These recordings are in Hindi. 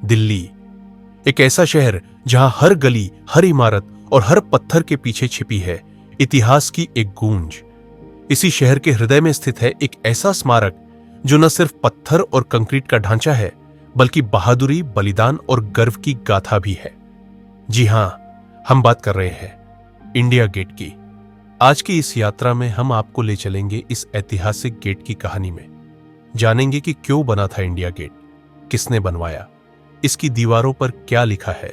दिल्ली, एक ऐसा शहर जहां हर गली, हर इमारत और हर पत्थर के पीछे छिपी है इतिहास की एक गूंज। इसी शहर के हृदय में स्थित है एक ऐसा स्मारक जो न सिर्फ पत्थर और कंक्रीट का ढांचा है, बल्कि बहादुरी, बलिदान और गर्व की गाथा भी है। जी हां, हम बात कर रहे हैं इंडिया गेट की। आज की इस यात्रा में हम आपको ले चलेंगे इस ऐतिहासिक गेट की कहानी में। जानेंगे कि क्यों बना था इंडिया गेट, किसने बनवाया, इसकी दीवारों पर क्या लिखा है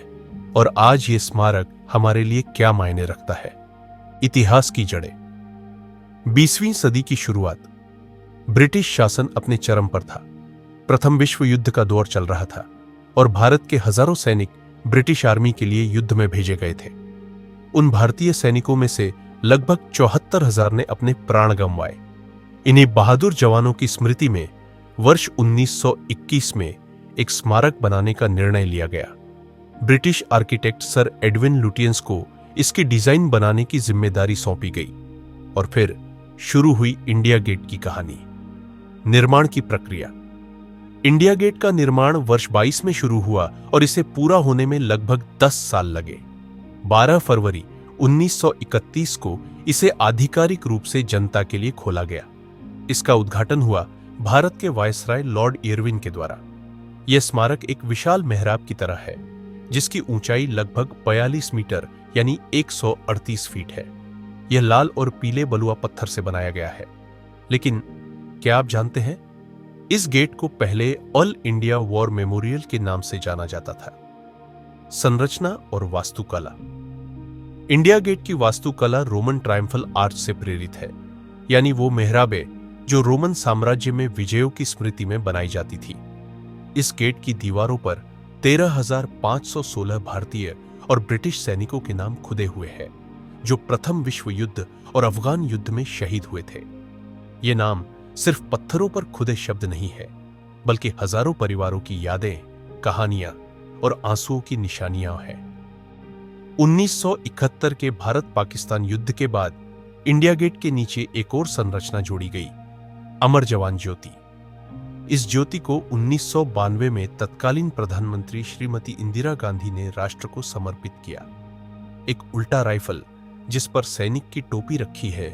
और आज ये स्मारक हमारे लिए क्या मायने रखता है। इतिहास की जड़ें। 20वीं सदी की शुरुआत। ब्रिटिश शासन अपने चरम पर था। प्रथम विश्व युद्ध का दौर चल रहा था और भारत के हजारों सैनिक ब्रिटिश आर्मी के लिए युद्ध में भेजे गए थे। उन भारतीय सैनिकों में से लगभग 74,000 ने अपने प्राण गंवाए। इन्हीं बहादुर जवानों की स्मृति में वर्ष 1921 में एक स्मारक बनाने का निर्णय लिया गया। British architect sir Edwin Lutyens को इसकी डिजाइन बनाने की जिम्मेदारी सौंपी गई और फिर शुरू हुई इंडिया गेट की कहानी। निर्माण की प्रक्रिया। इंडिया गेट का निर्माण वर्ष 22 में शुरू हुआ और इसे पूरा होने में लगभग 10 साल लगे। 12 फरवरी 1931 को इसे आधिकारिक रूप से जनता के लिए खोला गया। इसका उद्घाटन हुआ भारत के वायसराय लॉर्ड इरविन के द्वारा। यह स्मारक एक विशाल मेहराब की तरह है, जिसकी ऊंचाई लगभग 42 मीटर यानी 138 फीट है। यह लाल और पीले बलुआ पत्थर से बनाया गया है। लेकिन क्या आप जानते हैं, इस गेट को पहले ऑल इंडिया वॉर मेमोरियल के नाम से जाना जाता था। संरचना और वास्तुकला। इंडिया गेट की वास्तुकला रोमन ट्रायम्फल आर्च से प्रेरित है, यानी वो मेहराबें जो रोमन साम्राज्य में विजयों की स्मृति में बनाई जाती थी। इस गेट की दीवारों पर 13,516 भारतीय और ब्रिटिश सैनिकों के नाम खुदे हुए हैं, जो प्रथम विश्व युद्ध और अफगान युद्ध में शहीद हुए थे। ये नाम सिर्फ पत्थरों पर खुदे शब्द नहीं है, बल्कि हजारों परिवारों की यादें, कहानियां और आंसुओं की निशानियां हैं। 1971 के भारत पाकिस्तान युद्ध के बाद इंडिया गेट के नीचे एक और संरचना जोड़ी गई, अमर जवान ज्योति। इस ज्योति को 1992 में तत्कालीन प्रधानमंत्री श्रीमती इंदिरा गांधी ने राष्ट्र को समर्पित किया। एक उल्टा राइफल जिस पर सैनिक की टोपी रखी है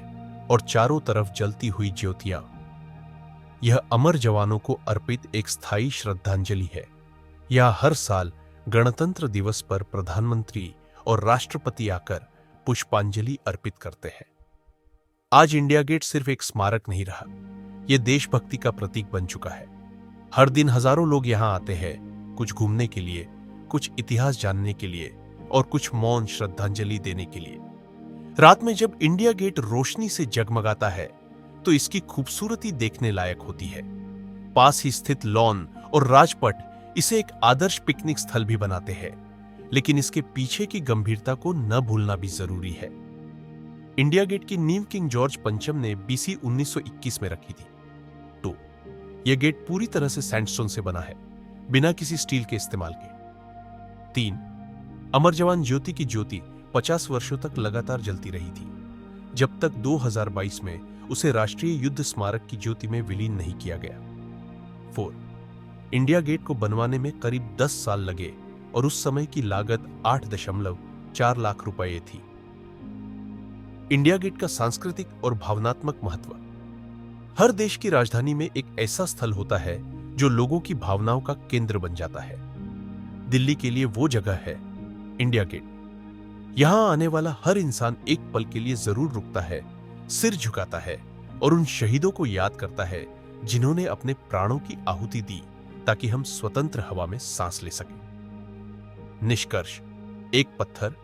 और चारों तरफ जलती हुई ज्योतियां। यह अमर जवानों को अर्पित एक स्थायी श्रद्धांजलि है। यह हर साल गणतंत्र दिवस पर प्रधानमंत्री और राष्ट्रपति आकर पुष्पांजलि अर्पित करते हैं। आज इंडिया गेट सिर्फ एक स्मारक नहीं रहा, यह देशभक्ति का प्रतीक बन चुका है। हर दिन हजारों लोग यहां आते हैं, कुछ घूमने के लिए, कुछ इतिहास जानने के लिए और कुछ मौन श्रद्धांजलि देने के लिए। रात में जब इंडिया गेट रोशनी से जगमगाता है तो इसकी खूबसूरती देखने लायक होती है। पास ही स्थित लॉन और राजपथ इसे एक आदर्श पिकनिक स्थल भी बनाते हैं, लेकिन इसके पीछे की गंभीरता को न भूलना भी जरूरी है। इंडिया गेट की नींव किंग जॉर्ज पंचम ने BC 1921 में रखी थी। तो यह गेट पूरी तरह से सैंडस्टोन से बना है, बिना किसी स्टील के इस्तेमाल के। 3. अमर जवान ज्योति की ज्योति 50 वर्षों तक लगातार जलती रही थी, जब तक 2022 में उसे राष्ट्रीय युद्ध स्मारक की ज्योति में विलीन नहीं किया गया। 4. इंडिया गेट को बनवाने में करीब 10 साल लगे और उस समय की लागत 8.4 लाख रुपए थी। इंडिया गेट का सांस्कृतिक और भावनात्मक महत्व। हर देश की राजधानी में एक ऐसा स्थल होता है जो लोगों की भावनाओं का केंद्र बन जाता है। दिल्ली के लिए वो जगह है इंडिया गेट। यहां आने वाला हर इंसान एक पल के लिए जरूर रुकता है, सिर झुकाता है और उन शहीदों को याद करता है जिन्होंने अपने प्राणों की आहुति दी ताकि हम स्वतंत्र हवा में सांस ले सकें। निष्कर्ष, एक पत्थर,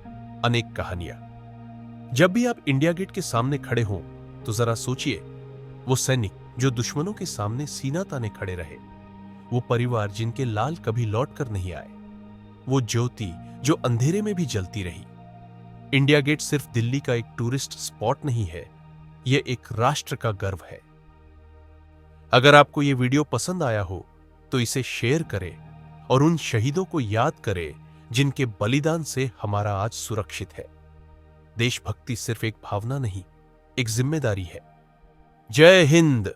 अनेक कहानियां। जब भी आप इंडिया गेट के सामने खड़े हों तो जरा सोचिए, वो सैनिक जो दुश्मनों के सामने सीना ताने खड़े रहे, वो परिवार जिनके लाल कभी लौट कर नहीं आए, वो ज्योति जो अंधेरे में भी जलती रही। इंडिया गेट सिर्फ दिल्ली का एक टूरिस्ट स्पॉट नहीं है, यह एक राष्ट्र का गर्व है। अगर आपको यह वीडियो पसंद आया हो तो इसे शेयर करें और उन शहीदों को याद करें जिनके बलिदान से हमारा आज सुरक्षित है। देशभक्ति सिर्फ एक भावना नहीं, एक जिम्मेदारी है। जय हिंद।